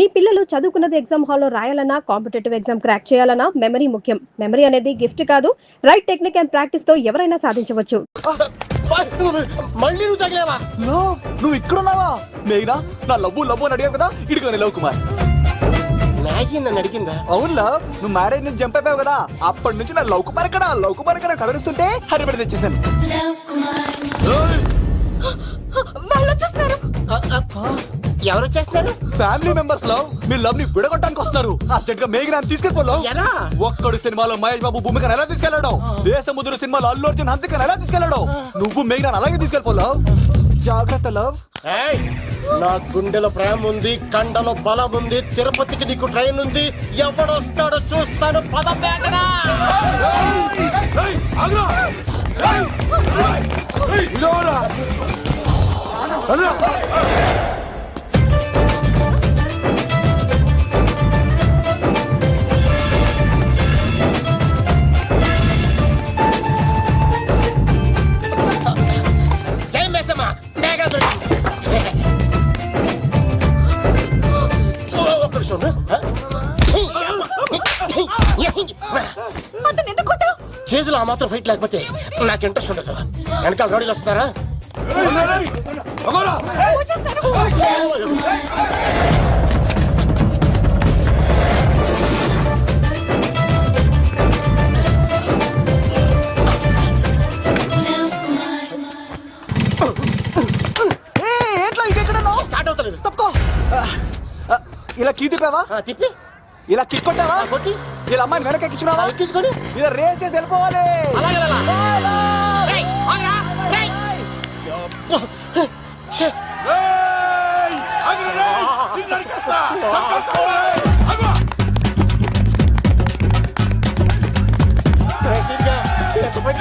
మీ పిల్లలు చదువుకున్నది ఎగ్జామ్ హాల్లో రాయాలన్నా కాంపిటేటివ్ ఎగ్జామ్ క్రాక్ చేయాలన్నా మెమరీ ముఖ్యం. మెమరీ అనేది గిఫ్ట్ కాదు, రైట్ టెక్నిక్ అండ్ ప్రాక్టీస్ తో ఎవరైనా సాధించవచ్చు. మళ్ళీ నువ్వు తగిలేవా? నువ్వు ఇక్కడున్నావా? మేఘనా, నా లవ్వు అని అడిగావు కదా, ఇడిగా లవ్ కుమార్. మ్యాగీ నన్ను అడిగిందా? అవును లవ్, నువ్వు మ్యారేజ్ నుంచి జంప్ అయిపోయావు కదా, అప్పటి నుంచి నా లవ్ కుమార్ ఎక్కడ కలరిస్తుంటే హరిపడి తెచ్చేసాను. ఎవరు వచ్చేస్తున్నారు? ఫ్యామిలీ మెంబర్స్ లో మీ లవ్ ని విడగొట్టడానికి వస్తున్నారు. అర్జెంట్ గా మేఘనాన్ని తీసుకెళ్ళిపోలో. ఎలా? ఒక్కడు సినిమాలో మహేష్ బాబు భూమికను ఎలా తీసుకెళ్లాడు, దేశముద్రు సినిమాలో అల్లు అర్జున్ హన్సికను ఎలా తీసుకెళ్లాడు, నువ్వు మేఘనాన్ని అలాగే తీసుకెళ్ళిపోలో. జాగ్రత్త లవ్. నా గుండెలో ప్రేమ ఉంది, కండలో బలం ఉంది, తిరుపతికి నీకు ట్రైన్ ఉంది, ఎవడొస్తాడో చూస్తాను. పద మేఘనా. జై మేసమ్మ, మేఘనా దొరికింది. ఒక్కడు చూడు. చేతులు ఆ మాత్రం ఫైట్ లేకపోతే నాకు ఇంట్రెస్ట్ ఉండదు. వెనకాల గాడీలు వస్తున్నారా? స్టార్ట్ అవుతలేదు. తప్పుకో. ఇలా కీ తిప్పావా? తిప్పి ఇలా కిక్ కొట్టావా? కొట్టి ఇలా అమ్మాయిని వెనక ఎక్కించున్నావా? ఎక్కించుకొని ఇలా రేస్ చేసి వెళ్ళిపోవాలి.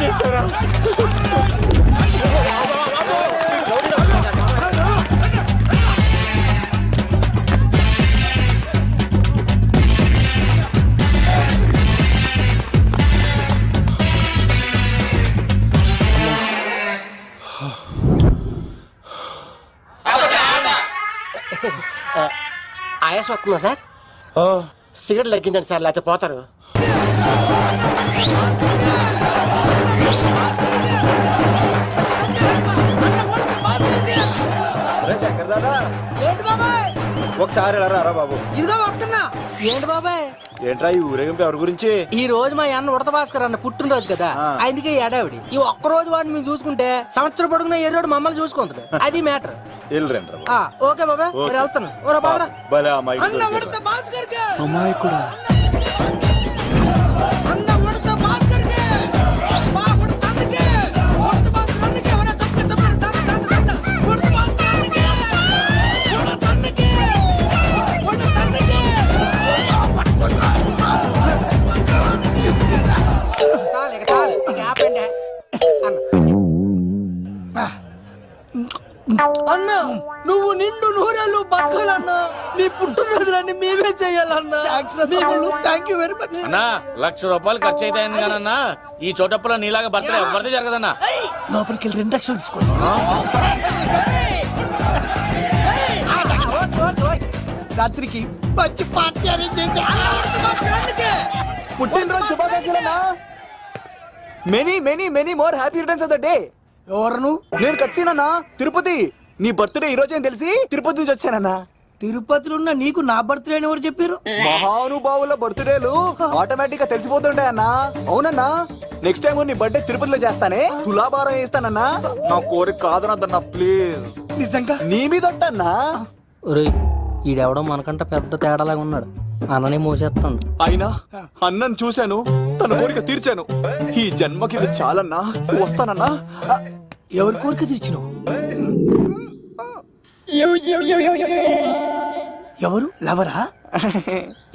చేశారా? ఆయాస వస్తుందా సార్? సిగరెట్ లెక్కించండి సార్, లేకపోతే పోతారు. శంకర్ దాదా, ఏంటి బాబాయ్? ఒకసారి రా బాబు. ఇదిగో వస్తున్నా. ఏంటి బాబాయ్? ఏంట్రా ఈ ఊరేగింపు ఎవరి గురించి? ఈ రోజు మా అన్న ఉడత భాస్కర్ అన్న పుట్టినరోజు కదా, అందుకే ఏడావిడి. ఈ ఒక్క రోజు వాడిని మేము చూసుకుంటే సంవత్సరం పొడుగున ఏరోడు మమ్మల్ని చూసుకుంటాడు. అది మ్యాటర్. ఓకే బాబాయ్, మరి వెళ్తాను. అన్న ఉడత భాస్కర్ కే, అమ్మాయి కూడా అన్న ఉడత భాస్కర్ కే, మా ఉడత అన్నకే, ఉడత భాస్కర్ అన్నకే, వన తప్ప తప్ప తప్ప ఉడత భాస్కర్ అన్నకే, ఉడత అన్నకే, ఉడత అన్నకే. చాలు ఇక ఆపండి అన్న. నువ్వు నిండు నూరేళ్ళు బతకాలన్నా, నీ పుట్టినరోజులన్నీ మేమే చెయ్యాలన్నా. థ్యాంక్ యూ వెరీ మచ్ అన్నా. 1,00,000 రూపాయలు ఖర్చు అవుతాయని కానన్నా ఈ చోటప్పులో నీలాగా బర్త్డే ఎవరిది జరగదన్నా. లోపలికి వెళ్ళి 2 లక్షలు తీసుకోండి. రాత్రికి మంచి పార్టీ అరేంజ్ చేసి పుట్టినరోజు శుభాకాంక్షలన్నా. Many many many more happy returns of the day. ఎవరు? నేను కత్తినన్నా, తిరుపతి. నీ బర్త్డే ఈ రోజే తెలిసి తిరుపతి నుంచి వచ్చానన్నా. తిరుపతిలో ఉన్న నీకు నా బర్త్డే అని ఎవరు చెప్పారు? మహానుభావుల బర్త్డేలు ఆటోమేటిక్ గా తెలిసిపోతుంటాయన్నా. అవునన్నా, నెక్స్ట్ టైం నీ బర్త్డే తిరుపతిలో చేస్తానే, తులాభారం వేస్తానన్నా. నా కోరిక కాదనద్దన్నా, ప్లీజ్. నిజంగా నీ మీద ఒట్టన్నా. ఈడెవడో మనకంట పెద్ద తేడాలాగా ఉన్నాడు. అన్ననే మోసేస్తాడు. అయినా అన్నను చూశాను, తన కోరిక తీర్చాను. ఈ జన్మకి ఇది చాలన్నా, వస్తానన్నా. ఎవరి కోరిక తీర్చినావు? ఎవరు? లవరా?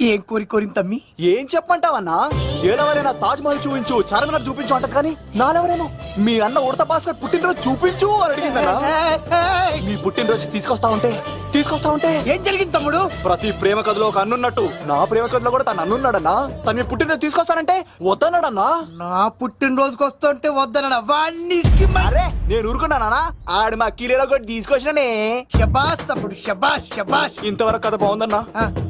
ఏం కోరిన తమ్మి? ఏం చెప్పమంటావన్నా? ఏలవరైనా తాజ్ మహల్ చూపించు, చార్మినార్ చూపించు అంట, కానీ నాలెవరేమో మీ అన్న ఉడత భాస్కర్ పుట్టినరోజు చూపించు అని అడిగిందన్నా. మీ పుట్టినరోజు తీసుకొస్తా ఉంటే ఏం జరిగింది తమ్ముడు? ప్రతి ప్రేమ కథలో ఒక అన్నున్నట్టు నా ప్రేమ కథలో కూడా తను అన్నున్నాడన్నా. తను మీ పుట్టినరోజు తీసుకొస్తానంటే వద్దన్నాడన్నా. నా పుట్టినరోజుకి వస్తుంటే వద్దనడా వాణ్ణి? అరే నేను ఊరుకున్నానా? ఆడు మా కీలేలో కూడా తీసుకొచ్చిననే. శబాష్ తమ్ముడు, శబాష్ శబాష్. ఇంతవరకు కథ బాగుందన్నా,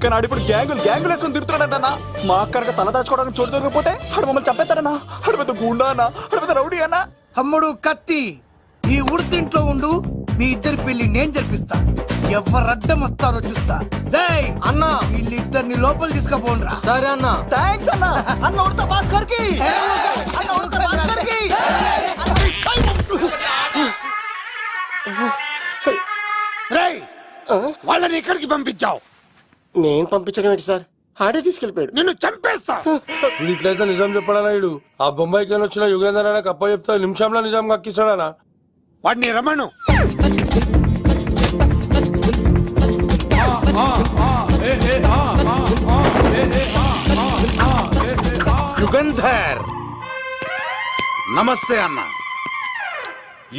కానీ ఆడు ఇప్పుడు గ్యాంగులు వేసుకుని తిరుగుతున్నాడన్నా. మా అక్కడికి తల దాచుకోవడానికి చోటు దొరికిపోతే ఆడు మమ్మల్ని చంపేస్తాడన్నా. ఆడు పెద్ద గుండా అన్నా, ఆడు పెద్ద రౌడీ అన్నా. తమ్ముడు కత్తి, ఈ ఉడితింట్లో ఉండు, మీ ఇద్దరి పెళ్లి నేను జరిపిస్తా. ఎవరు అడ్డం వస్తారో చూస్తా. డేయ్ అన్నా వీళ్ళిద్దరిని లోపల తీసుకుపోండ్రా. సరే అన్నా. థాంక్స్ అన్నా. అన్న ఉడత భాస్కర్ కి, అన్న ఉడత భాస్కర్ కి. వాళ్ళని ఇక్కడికి పంపించావు. నేను పంపించడం ఏంటి సార్? ఆడే తీసుకెళ్ళిపోయాడు. నిన్ను చంపేస్తా. ఇట్లయితే నిజం చెప్పడానా? ఇడు ఆ బొంబాయికి వచ్చిన యుగేందర్ అన్న కప్ప చెప్తా నిమిషంలో నిజం కక్కిస్తాడా? వాడిని రమణు. యుగంధర్ నమస్తే అన్న.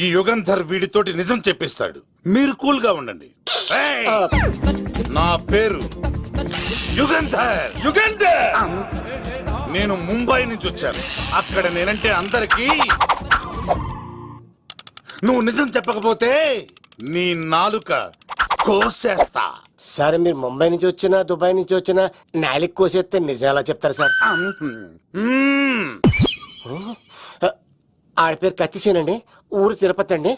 ఈ యుగంధర్ వీడితోటి నిజం చెప్పిస్తాడు, మీరు కూల్ గా ఉండండి. ఏయ్! నా పేరు యుగంధర్. యుగంధర్ నేను ముంబై నుంచి వచ్చాను. అక్కడ నేనంటే అందరికీ. నువ్వు నిజం చెప్పకపోతే నీ నాలుక కోసేస్తా. సార్ మీరు ముంబై నుంచి వచ్చినా దుబాయ్ నుంచి వచ్చినా నాలిక్ కోసేస్తే నిజాలా చెప్తారు సార్? మ్మ్. ఆడ పేరు కత్తిసేనండి, ఊరు తిరుపతి అండి.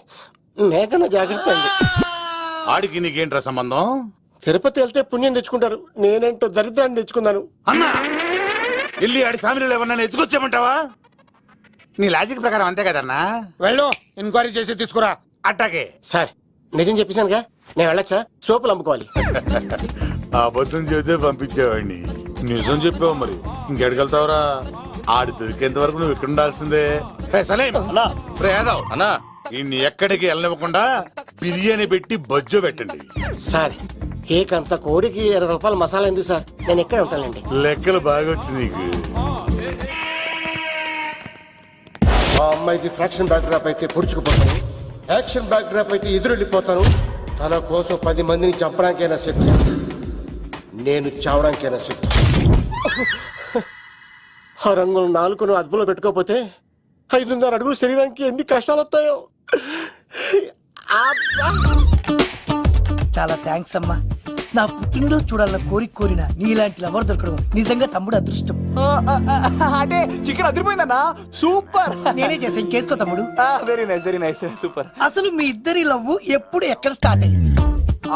మేఘన జాగ్రత్త అండి. ఆడికి నీకేంట్రా సంబంధం? తిరుపతి వెళ్తే పుణ్యం తెచ్చుకుంటారు, నేనేంటో దరిద్రాన్ని తెచ్చుకున్నాను. అన్నా వెళ్ళి ఆడి ఫ్యామిలీలో ఎవరన్నా ఎత్తుకొచ్చామంటావా? నీ లాజిక్ ప్రకారం అంతే కదన్నా. వెళ్ళు, ఎంక్వైరీ చేసి తీసుకురా. అట్టాకే. సార్ నిజం చెప్పేశానుగా, నేను వెళ్ళచ్చా? సోపులు అమ్ముకోవాలి. అబద్ధం చెబితే పంపించేవాడిని, నిజం చెప్పావు మరి ఇంకెడగలుగుతావురా? ఆడి దొరికేంత వరకు నువ్వు ఇక్కడ ఉండాల్సిందే. సలేం రే యాదవ్ అన్నా ఇన్ని ఎక్కడికి వెళ్ళనివ్వకుండా బిర్యానీ పెట్టి బజ్జో పెట్టండి. సార్ కేక్ అంత కోడికి 20 రూపాయల మసాలా ఎందుకు సార్? నేను ఎక్కడ ఉంటానండి. లెక్కలు బాగా వచ్చి నీకు. మా అమ్మాయికి ఫ్రాక్షన్ బ్యాక్ డ్రాప్ అయితే పొడుచుకుపోతాను, యాక్షన్ బ్యాక్ డ్రాప్ అయితే ఎదురెళ్ళిపోతాను. తన కోసం 10 మందిని చంపడానికైనా సిద్ధం, నేను చావడానికైనా సిద్ధం. ఆ రంగులు 4 అదుపులో పెట్టుకోకపోతే 5.5 అడుగులు శరీరానికి ఎన్ని కష్టాలు వస్తాయో. చాలా థ్యాంక్స్ అమ్మా. నా పుట్టినరోజు చూడాలన్న కోరిన నీలాంటి లవర్ దొరకడం నిజంగా తమ్ముడు అదృష్టం. అంటే చికెన్ అదిరిపోయిందన్నా. సూపర్. నేనే చేసా, ఇంకేసుకో తమ్ముడు. Very nice super. అసలు మీ ఇద్దరి లవ్ ఎప్పుడు ఎక్కడ స్టార్ట్ అయింది?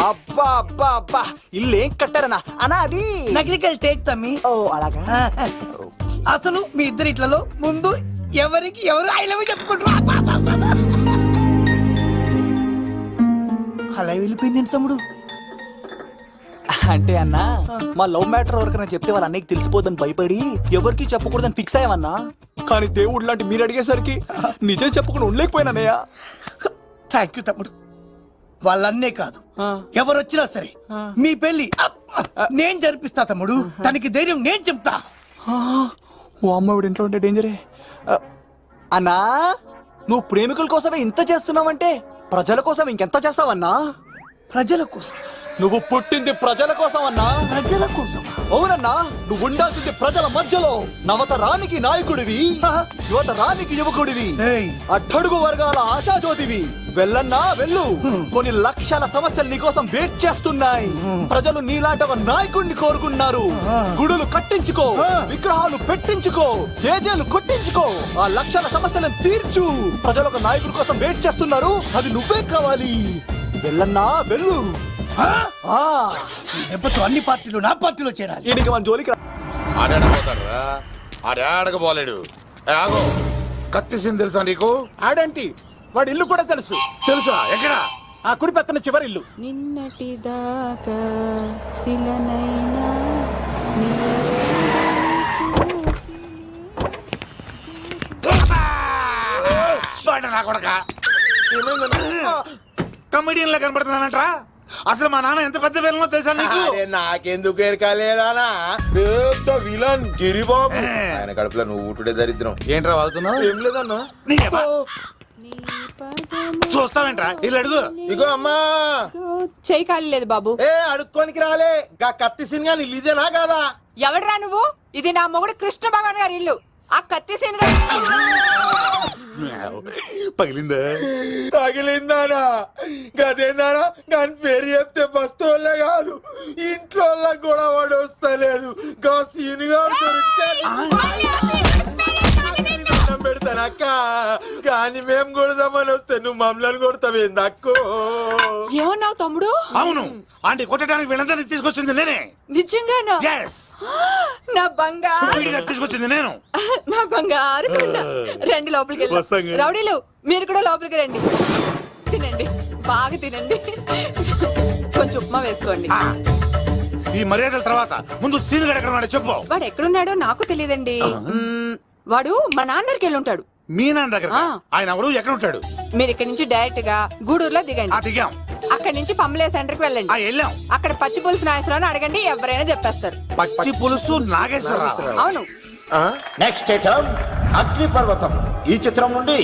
అబ్బా అబ్బా అబ్బా ఇల్లు ఏం కట్టారన్నా అన్నా? అది నగరికల్ టేక్ తమ్మి. ఓ అలాగా. అసలు మీ ఇద్దరి ఇట్లలో ముందు ఎవరికి ఎవరు ఐ లవ్ చెప్పుకుంటారు? అలా వెళ్ళిపోయింది తమ్ముడు. అంటే అన్నా మా లవ్ మ్యాటర్ ఎవరికైనా చెప్తే వాళ్ళ అన్నయ్యకి తెలిసిపోద్దని భయపడి ఎవరికి చెప్పకూడదని ఫిక్స్ అయ్యామన్నా. కానీ దేవుడు లాంటి మీరు అడిగేసరికి నిజం చెప్పకుండా ఉండలేకపోయినానయ్య. థ్యాంక్ యూ తమ్ముడు. వాళ్ళన్నే కాదు, ఎవరొచ్చినా సరే మీ పెళ్లి నేను జరిపిస్తా తమ్ముడు. తనకి ధైర్యం నేను చెప్తా. ఓ అమ్మవిడ ఇంట్లో ఉంటే డేంజరే. అన్నా నువ్వు ప్రేమికుల కోసమే ఇంత చేస్తున్నావంటే ప్రజల కోసం ఇంకెంత చేస్తావన్నా? ప్రజల కోసం. నువ్వు పుట్టింది ప్రజల కోసం అన్నా. ప్రజల కోసం? అవునన్నా, నువ్వు ఉండాల్సింది ప్రజల మధ్యలో. నవతరానికి నాయకుడివి, యువతరానికి యువకుడివి, ఏయ్. అట్టడుగు వర్గాల ఆశాజ్యోతివి. వెళ్ళన్నా వెళ్ళు, కొన్ని లక్షల సమస్యలు నీకోసం వెయిట్ చేస్తున్నాయి. ప్రజలు నీలాంటి ఒక నాయకుడిని కోరుకున్నారు. గుడులు కట్టించుకో, విగ్రహాలు పెట్టించుకో, జేజేలు కొట్టించుకో, ఆ లక్షల సమస్యలను తీర్చు. ప్రజలు ఒక నాయకుడి కోసం వెయిట్ చేస్తున్నారు, అది నువ్వే కావాలి. వెళ్ళన్నా వెళ్ళు. ఈ దెబ్బతో అన్ని పార్టీలు నా పార్టీలో చేరాలి. ఈయనకి మన జోలికి ఆడకపోతాడురా, ఆడకపోలేడు. ఆగో, కత్తిసింది తెలుసా నీకు? ఆడంటి వాడి ఇల్లు కూడా తెలుసు. తెలుసా? ఎక్కడ? ఆ కుడి పక్కన చివరి ఇల్లు. నిన్నటి దాకా శిలనైనా నా కొడక కమెడియన్ లా కనబడుతున్నానంట్రా. అసలు మా నాన్న ఎంత పెద్ద విలనో తెలుసా నీకు? నాకెందుకు ఎరకాలేదానా పెద్ద విలన్ గిరిబాబు ఆయన కడుపులో నువ్వు ఊటుడే దరిద్రం. ఏంట్రా వాళ్తున్నావు? ఏం లేదన్నా. నీ అబ్బా. చూస్తావేంట్రా ఇల్లు అడుగు. ఇగో అమ్మా చేయి ఖాళీ లేదు బాబు. అడుక్కోనికి రాలే గా కత్తి సినిమా నీళ్ళు ఇదేనా కాదా? ఎవడరా నువ్వు? ఇది నా మొగుడు కృష్ణ భగవాన్ గారి ఇల్లు. ఆ కత్తి సీన్ పగిలిందా? తగిలిందానా గదేందానా దాని పేరు చెప్తే బస్తోళ్ళే కాదు ఇంట్లో కూడా వాడు వస్తలేదు గా సీనుగా పెడతాను అక్క కానీ మేము కొడదామని వస్తే నువ్వు మమ్మల్ని కొడతావేంది అక్కో? ఏమన్నావు తమ్ముడు? అవును ఆంటీ కొట్టడానికి వీళ్ళందరినీ తీసుకొచ్చింది నేనే. నిజంగానా? Yes. నా బంగారు వీడిగా తీసుకొచ్చింది నేను. నా బంగారు కొండ. రండి లోపలికి వస్తాం వెళ్దాం. కదా. రౌడీలు మీరు కూడా లోపలికి రండి. తినండి బాగా తినండి. కొంచెం ఉప్మా వేసుకోండి. ఈ మర్యాదల తర్వాత ముందు సీన్ ఎక్కడ ఉన్నాడో చెప్పు. వాడు ఎక్కడున్నాడో నాకు తెలియదండి. వాడు మా నాన్నకి వెళ్ళి ఉంటాడు. మీ నాన్న దగ్గర ఆ. ఆయన ఎవరు ఎక్కడ ఉంటాడు? మీరు ఇక్కడ నుంచి డైరెక్ట్ గా గూడూరులో దిగండి. దిగాం. అక్కడ నుంచి పంబలే సెంటర్ కి వెళ్ళండి. వెళ్ళాం. అక్కడ పచ్చి పులుసు నాగేశ్వరరావు అడగండి, ఎవరైనా చెప్పేస్తారు. పచ్చి పులుసు నాగేశ్వరరావు. అవును. నెక్స్ట్ ఐటమ్ అగ్నిపర్వతం. ఈ చిత్రం నుండి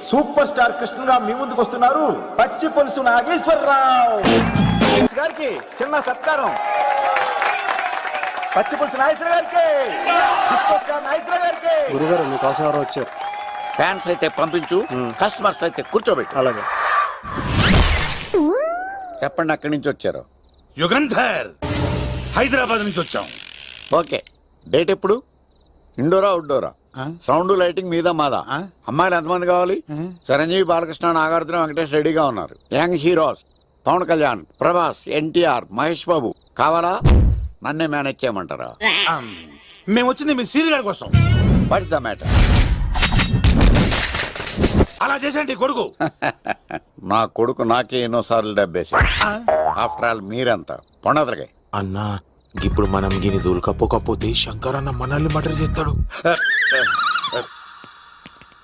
సూపర్ స్టార్ కృష్ణగా మీ ముందుకు వస్తున్నారు పచ్చి పులుసు నాగేశ్వరరావు గారికి చిన్న సత్కారం. పచ్చి పులుసు నాగేశ్వర గారికి, డిస్కో స్టార్ నాగేశ్వర గారికి. గురుగారు మీకోసం ఎవరు వచ్చారు? ఫ్యాన్స్ అయితే పంపించు, కస్టమర్స్ అయితే కూర్చోబెట్టు. అలాగే. చెప్పండి ఎక్కడి నుంచి వచ్చారు? యుగంధర్ హైదరాబాద్ నుంచి వచ్చాం. ఓకే, డేట్ ఎప్పుడు? ఇండోరా అవుట్డోరా? సౌండ్ లైటింగ్ మీద మాదా? అమ్మాయిలు ఎంతమంది కావాలి? చిరంజీవి, బాలకృష్ణ, నాగార్జున, వెంకటేష్ రెడీగా ఉన్నారు. యంగ్ హీరోస్ పవన్ కళ్యాణ్, ప్రభాస్, ఎన్టీఆర్, మహేష్ బాబు కావాలా? నన్నే మేనేజ్ చేయమంటారా? మేము వచ్చింది మీ సీన్ గారి కోసం. What's the matter? అలా చేసేయండి కొడుకు. నా కొడుకు నాకే ఎన్నోసార్లు దెబ్బేసి. ఆఫ్టర్ ఆల్ మీరంతా పొండదలకే. అన్నా ఇప్పుడు మనం గిని దూల్కపోతే శంకర్ అన్న మనల్ని మర్డర్ చేస్తాడు.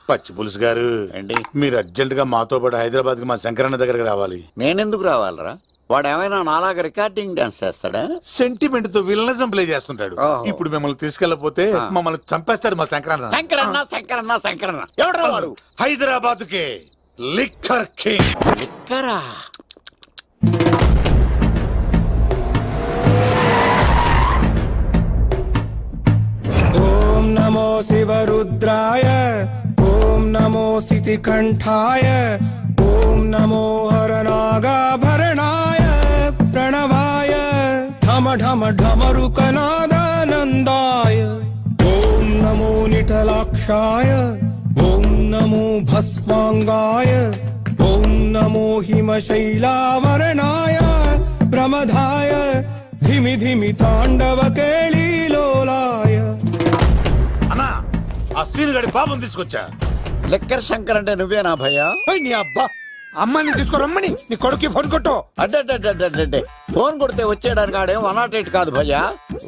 పచ్చి పులుసు గారు ఏంటి? మీరు అర్జెంట్ గా మాతో పాటు హైదరాబాద్ కి మా శంకరన్న దగ్గరకు రావాలి. నేనెందుకు రావాలరా? వాడు ఏమైనా నాలాగా రికార్డింగ్ డాన్స్ చేస్తాడా? సెంటిమెంట్ తో విలనిజం ప్లే చేస్తుంటాడు. ఓహో. ఇప్పుడు మిమ్మల్ని తీసుకెళ్లపోతే మమ్మల్ని చంపేస్తాడు మా శంకరన్న. శంకరన్న శంకరన్న శంకరన్న ఎవడరా వాడు? హైదరాబాద్ కే లిక్కర్ కింగ్. లిక్కరా? ఓం నమో శివరుద్రాయ, ఓం నమో సితికంఠాయ, ఓం నమో హరనాగాభరణాయ ప్రణవాయ ఢమ ఢమ ఢమరుకనాదానందాయ. ఓం నమో నిఠలాక్షాయ, ఓం నమో భస్మాంగాయ, ఓం నమో హిమశైలావరణాయ ప్రమదాయ ధిమి ధిమి తాండవ కేళీలోలాయ. అన్నా ఆ సీన్ గడి పాపం తీసుకొచ్చా. లిక్కర్ శంకర్ అంటే నువ్వేనా భయ్యా? నీ అబ్బా అమ్మని తీసుకురమ్మని నీ కొడుకు ఫోన్ కొట్టు. అడ్డే ఫోన్ కొడితే వచ్చేయడానికి ఆడేం 108 కాదు భయ్యా,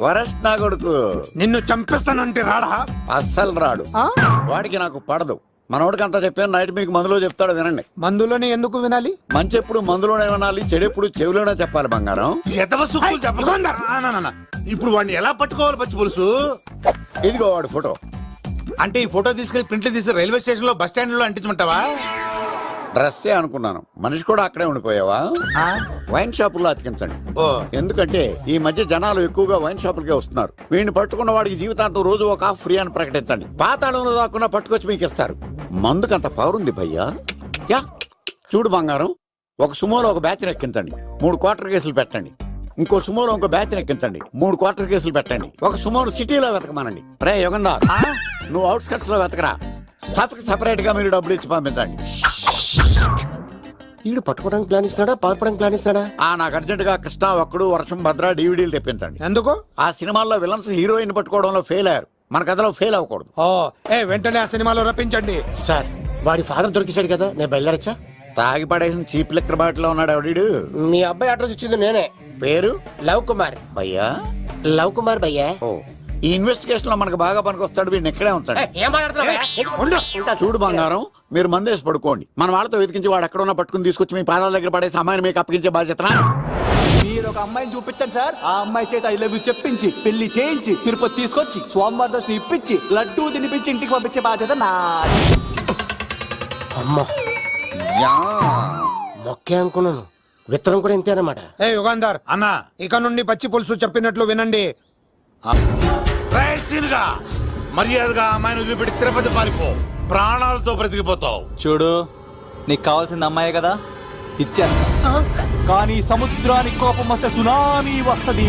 వరస్ట్ నా కొడుకు. నిన్ను చంపేస్తానంటే రాడా? అస్సలు రాడు. వాడికి నాకు పడదు. మనోడికి అంతా చెప్పాను, నైట్ మీకు మందులో చెప్తాడు వినండి. మందులోనే ఎందుకు వినాలి? మంచి ఎప్పుడు మందులోనే వినాలి, చెడు ఎప్పుడు చెవిలోనే చెప్పాలి బంగారం. ఎదవ సుక్కులు చెప్పకుండా. ఇప్పుడు వాడిని ఎలా పట్టుకోవాలి పచ్చి పులుసు? ఇదిగో వాడు ఫోటో. అంటే ఈ ఫోటో తీసుకెళ్లి ప్రింట్లు తీసి రైల్వే స్టేషన్ లో బస్ స్టాండ్ లో అంటించమంటావా? డ్రెస్సే అనుకున్నాను, మనిషి కూడా అక్కడే ఉండిపోయావా? వైన్ షాపుల్లో అతికించండి. ఎందుకంటే ఈ మధ్య జనాలు ఎక్కువగా వైన్ షాపులకే వస్తున్నారు. వీడిని పట్టుకున్న వాడికి జీవితాంతం రోజు ఒక ఆఫ్ ఫ్రీ అని ప్రకటించండి. పాతాళంలో దాక్కున్నా పట్టుకొచ్చి మీకు ఇస్తారు. మందుకంత పవర్ ఉంది భయ్యా. యా చూడు బంగారం, ఒక సుమోలో ఒక బ్యాచ్ ఎక్కించండి, 3 క్వార్టర్ కేసులు పెట్టండి. ఇంకో సుమోలో ఇంకో బ్యాచ్ ఎక్కించండి, 3 క్వార్టర్ కేసులు పెట్టండి. ఒక సుమోను సిటీలో వెతకమానండి. రే యుగంధర్, నువ్వు అవుట్స్కట్స్ లో వెతకరా. స్టాఫ్ కి సెపరేట్ గా మీరు డబ్బులు ఇచ్చి పంపించండి. వీడు పట్టుకోవడానికి ప్లాన్ ఇస్తున్నాడా, పారిపోవడానికి ప్లాన్ ఇస్తున్నాడా? నాకు అర్జెంట్ గా కృష్ణ, ఒక్కడు, వర్షం, భద్ర డివిడీలు తెప్పించండి. ఎందుకు? ఆ సినిమాల్లో విలన్స్ హీరోయిన్ పట్టుకోవడంలో ఫెయిల్ అయ్యారు, మన కథలో ఫెయిల్ అవ్వకూడదు. వెంటనే ఆ సినిమాలో రప్పించండి. సార్ వాడి ఫాదర్ దొరికేశాడు కదా, నేను బయలుదేరచ్చా? తాగి పడేసిన చీప్ లిక్కర్ బాటిలో ఉన్నాడు ఎవడీడు? మీ అబ్బాయి అడ్రస్ ఇచ్చింది నేనే. పేరు? లవ్ కుమార్. భయ్యా? లవ్ కుమార్ భయ్యా. ఓ, ఈ ఇన్వెస్టిగేషన్ లో మనకు బాగా పనికొస్తాడు, వీడిని ఇక్కడే ఉంచండి. ఏం మాట్లాడుతున్నావు? చూడు బంగారం, మీరు మందేసి పడుకోండి. మన వాళ్ళతో వెతికించి వాడు ఎక్కడ ఉన్నా పట్టుకుని తీసుకొచ్చి మీ పాదాల దగ్గర పడేసి అమ్మాయిని మీకు అప్పగించే బాధ్యతనా? మీరు ఒక అమ్మాయిని చూపించండి సార్. ఆ అమ్మాయి చేత ఐ లవ్ యూ చెప్పించి పెళ్లి చేయించి తిరుపతి తీసుకొచ్చి స్వామివారి దర్శనం ఇప్పించి లడ్డూ తినిపించి ఇంటికి పంపించే బాధ్యత నాది. అమ్మా యా. మొక్కే అనుకున్నాను, విత్తనం కూడా ఇంతేనమాట. ఏ యుగాంధర్ అన్నా ఇక నుండి పచ్చి పులుసు చెప్పినట్లు వినండి. రైసీనుగా మర్యాదగా అమ్మాయిని వదిలిపెట్టి తిరుపతి పారిపో, ప్రాణాలతో బ్రతికిపోతావు. చూడు, నీకు కావాల్సింది అమ్మాయే కదా, ఇచ్చాను. కానీ సముద్రానికి కోపం వస్తే సునామీ వస్తది,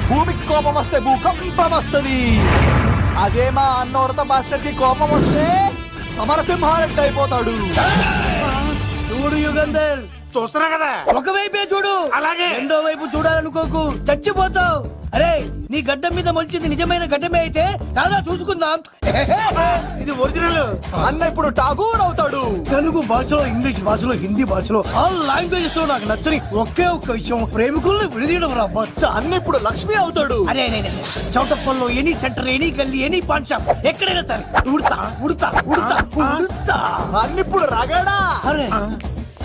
భూమికి కోపం వస్తే భూకంపం వస్తది. అదే మా అన్నవరత మాస్టర్ కి కోపం వస్తే సమరసింహారెడ్డి అయిపోతాడు. చూడు యుగంధర్, చూస్తున్నా కదా. ఒకవైపే చూడు, అలాగే. రెండో వైపు చూడాలనుకోకు, చచ్చిపోతావు. అరే, నీ గడ్డం మీద మొలిచింది నిజమైన గడ్డమే అయితే కాదా చూసుకుందాం. ఇది ఒరిజినల్. అన్న ఇప్పుడు ఠాగూర్ అవుతాడు. తెలుగు భాషలో, ఇంగ్లీష్ భాషలో, హిందీ భాషలో ఆల్ లాంగ్వేజెస్ లో నాకు నచ్చని ఒకే ఒక్క విషయం, ప్రేమికుల్ని విడదీయడం రా బచ్చ. అన్న ఇప్పుడు లక్ష్మి అవుతాడు. అరే చౌటప్పల్లో ఎనీ సెంటర్, ఎనీ గల్లీ, ఎనీ పాన్ షాప్, ఎక్కడైనా సరే ఉడతా ఉడతా ఉడతా ఉడతా. అన్న ఇప్పుడు రగడా. అరే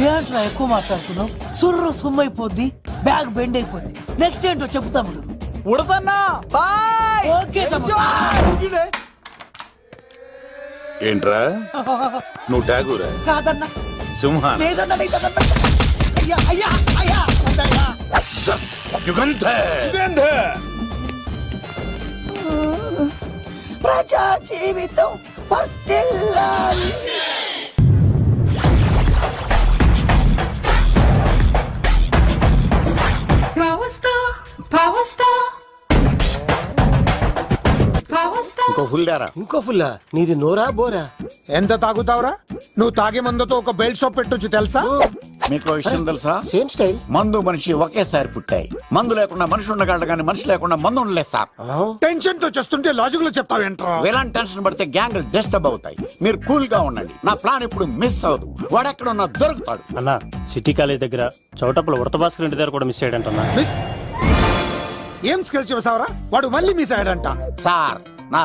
ఏంట్రా ఎక్కువ మాట్లాడుతున్నావు? సుర్రు సుమ్మైపోద్ది, బ్యాగ్ బెండ్ అయిపోద్ది. నెక్స్ట్ ఏంటో చెప్తాముడు. ఉడతన్నా బాయ్. ఓకే తమ్ముడు. ఏంట్రా నువ్వు ఠాగూరా? కాదన్నా, సింహాన? లేదన్నా, లేదన్నా. అయ్యా అయ్యా అయ్యా వద్దయ్యా. యుగంధర్. ప్రజా జీవితం వర్ధిల్లాలి. ఇంకో ఫుల్ దారా. ఇంకో ఫుల్లా? నీది నోరా బోరా? ఎంత తాగుతావురా? నువ్వు తాగే మందుతో ఒక బెల్ట్ షాప్ పెట్టొచ్చు తెలుసా? మీకు విషయం తెలుసా? Same style. మందు మనిషి ఒకేసారి పుట్టాయి. మందు లేకుండా మనిషి ఉండగలడు కానీ మనిషి లేకుండా మందు ఉండలేదు సార్. టెన్షన్ తో చేస్తుంటే లాజిక్ లో చెప్తావేంట్రా? ఎలాంటి టెన్షన్ పడితే గ్యాంగ్ డిస్టర్బ్ అవుతాయి. మీరు కూల్ గా ఉండండి. నా ప్లాన్ ఇప్పుడు మిస్ అవ్వదు. వాడెక్కడ ఉన్నా దొరుకుతాడు. అన్నా, సిటీ కాలేజ్ దగ్గర చౌటప్పుల ఉడత భాస్కర్ ఇంటి దగ్గర కూడా మిస్ అయ్యాడంటన్నా. మిస్ ఏం స్కిల్స్ చేసావరా? వాడు మళ్ళీ మిస్ అయ్యాడంట. సార్, నా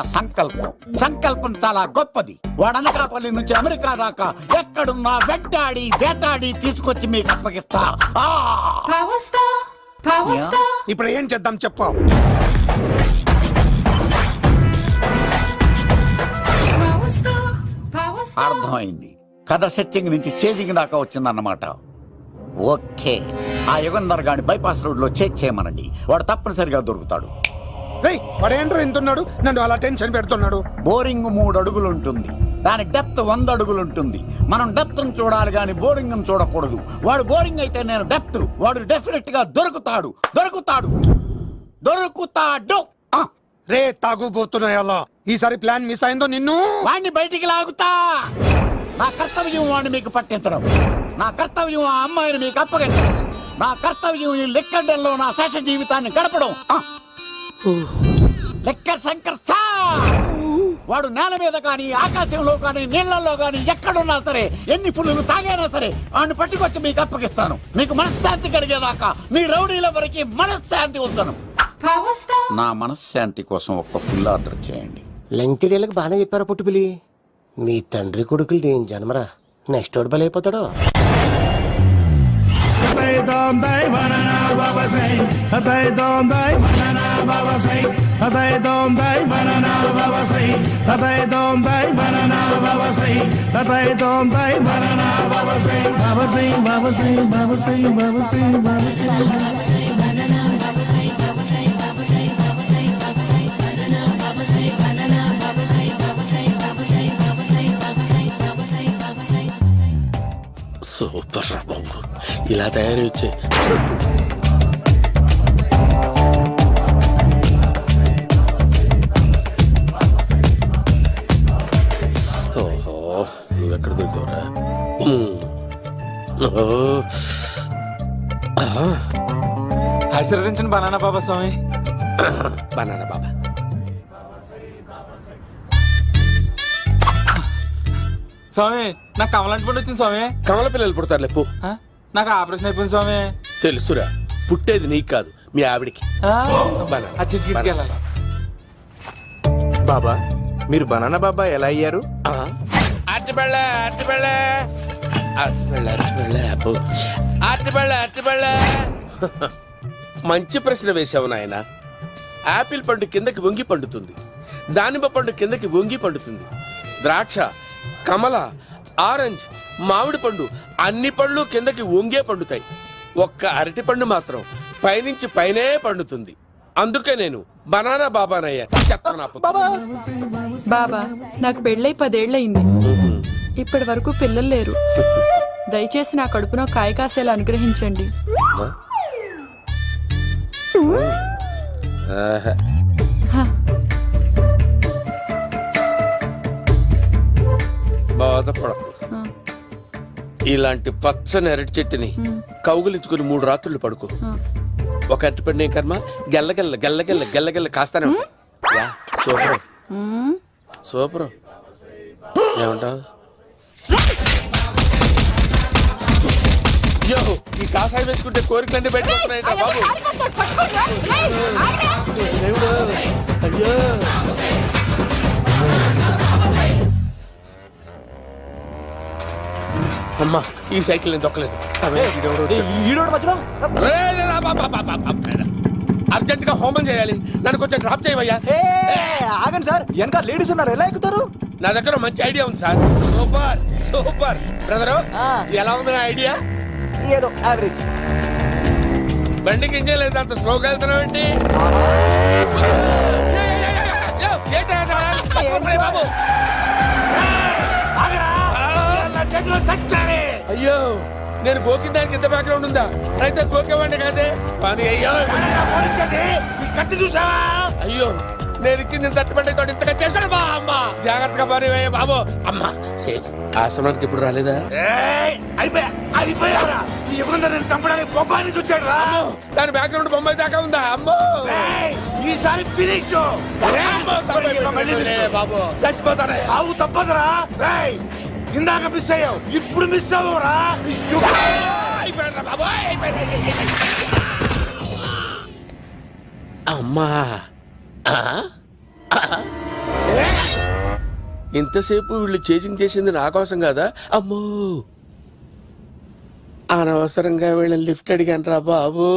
సంకల్పం చాలా గొప్పది. వాడు అనకాపల్లి నుంచి అమెరికా దాకా ఎక్కడున్నా వెంటాడి వేటాడి తీసుకొచ్చి మీకు అప్పగిస్తా. ఇప్పుడు ఏం చేద్దాం చెప్పు. అర్థమైంది. కథ సెట్టింగ్ నుంచి చేజింగ్ దాకా వచ్చిందన్నమాట. ఓకే, ఆ యుగంధర్ గాని బైపాస్ రోడ్ లో చేజ్ చేయమనండి. వాడు తప్పనిసరిగా దొరుకుతాడు. వాడు ఏంట్రో ఇంతున్నాడు, నన్ను అలా టెన్షన్ పెడుతున్నాడు. బోరింగ్ 3 అడుగులు ఉంటుంది, దాని డెప్త్ 100 అడుగులు ఉంటుంది. మనం డెప్త్ చూడాలి గాని బోరింగ్ చూడకూడదు. వాడు బోరింగ్ అయితే నేను డెప్త్. వాడు డెఫినెట్ గా దొరుకుతాడు. రే తాగుబోతున్నాయల్లా, ఈసారి ప్లాన్ మిస్ అయిందో నిన్ను వాడిని బయటికి లాగుతా. నా కర్తవ్యం వాడిని మీకు పట్టించడం. నా కర్తవ్యం ఆ అమ్మాయిని మీకు అప్పగించడం. నా కర్తవ్యం ఈ లెక్కడ్డల్లో నా శేష జీవితాన్ని గడపడం. లెక్కర్ శంకర్ సార్, వాడు నేల మీద కానీ ఆకాశంలో కానీ నీళ్లలో కానీ ఎక్కడున్నా సరే, ఎన్ని ఫుల్లు తాగైనా సరే వాడిని పట్టుకొచ్చి మీకు అప్పగిస్తాను. మీకు మనశ్శాంతి కలిగేదాకా మీ రౌడీల వరకు మనశ్శాంతి ఉంచను. నా మనశ్శాంతి కోసం ఒక్క ఫుల్ ఆర్డర్ చేయండి. లెంగ్త్ డేలకు బాగానే చెప్పారా పుట్టుపిలి? మీ తండ్రి కొడుకులు దేని జన్మరా, నెక్స్ట్ వాడు బలైపోతాడో. సూపర్ రా బాబు, ఇలా తయారీ వచ్చే. ఓహో, నువ్వెక్కడ దొరికావురా? ఆశీర్వదించండి బనానా బాబా స్వామి. బనానా బాబా. స్వామి, నాకు కమలాంటి పుట్టి వచ్చింది స్వామి. కమల పిల్లలు పుడతారు లేపు. నాకు ఆపరేషన్ అయిపోయింది స్వామి. తెలుసురా, పుట్టేది నీకు కాదు మీ ఆవిడికి. ఆ చిటికి వెళ్ళాలి. బాబా, మీరు బనానా బాబా ఎలా అయ్యారు? అట్ట అరటిపళ్ళ అరటిపళ్ళ అరటిపళ్ళ అరటిపళ్ళ అబ్బో అరటిపళ్ళ అరటిపళ్ళ. మంచి ప్రశ్న వేశావు నాయన. ఆపిల్ పండు కిందకి వంగి పండుతుంది, దానిమ్మ పండు కిందకి వంగి పండుతుంది, ద్రాక్ష, కమల, ఆరెంజ్, మామిడి పండు అన్ని పళ్ళు కిందకి వంగే పండుతాయి. ఒక్క అరటి పండు మాత్రం పైనుంచి పైనే పండుతుంది. అందుకే నేను బనానా బాబానయ్యా. చెప్తాను బాబా నాకు పెళ్ళై 10 ఏళ్ళయింది. ఇప్పటి వరకు పిల్లలు లేరు. దయచేసి నా కడుపులో కాయ కాసేలా అనుగ్రహించండి. బాధపడకు. ఇలాంటి పచ్చని అరటి చెట్టుని కౌగులించుకుని 3 రాత్రులు పడుకో. ఒక అరటి పండు ఏం కర్మ గెల్లగెల్ల గెల్లగెల్ల గెల్లగెల్ల కాస్తానే ఉంటాయి. Yeah, super super. ఏమంటావు? అయ్యో, ఈ కాసాయి వేసుకుంటే కోరికలన్నీ బయటకొస్తున్నాయంట బాబు. దేవుడు, అయ్యో. అమ్మా, ఈ సైకిల్ నేను దొక్కలేదు. అర్జెంట్ గా హోమం చేయాలి. నన్ను కొంచెం డ్రాప్ చేయవయ్యా. ఆగండి సార్, వెనక లేడీస్ ఉన్నారు, ఎలా ఎక్కుతారు? నా దగ్గర మంచి ఐడియా ఉంది సార్. Super super. బ్రదరు, ఎలా ఉంది నా ఐడియా? ఏదో యావరేజ్. బండికి ఇంజన్ లేదు, అంత స్లోగా వెళ్తున్నావు ఏంటి? బాబు అయ్యో, నేను గోకిన దానికి ఇంత బ్యాక్గ్రౌండ్ ఉందా? అయితే గోకేవాడిని కాదే. పని అయ్యో కత్తి చూసావా? అయ్యో, నేను ఇచ్చింది తట్టుబడి తోడు ఇంతగా చేశాడు బా అమ్మ. జాగ్రత్తగా పని బాబు. అమ్మ సేఫ్. ఆశ్రమానికి ఇప్పుడు రాలేదా? దాని బ్యాక్గ్రౌండ్ బొమ్మాయి దాకా ఉందా? అమ్మో, ఈసారి ఫినిష్ బాబు. చచ్చిపోతానే. సాగు తప్పదురా. ఇందాక మిస్ అయ్యావు, ఇప్పుడు మిస్ అవ్వరా? అమ్మా, ఇంతసేపు వీళ్ళు చేజింగ్ చేసింది నా కోసం కాదా? అమ్మో, అనవసరంగా వీళ్ళని లిఫ్ట్ అడిగాను రా బాబు.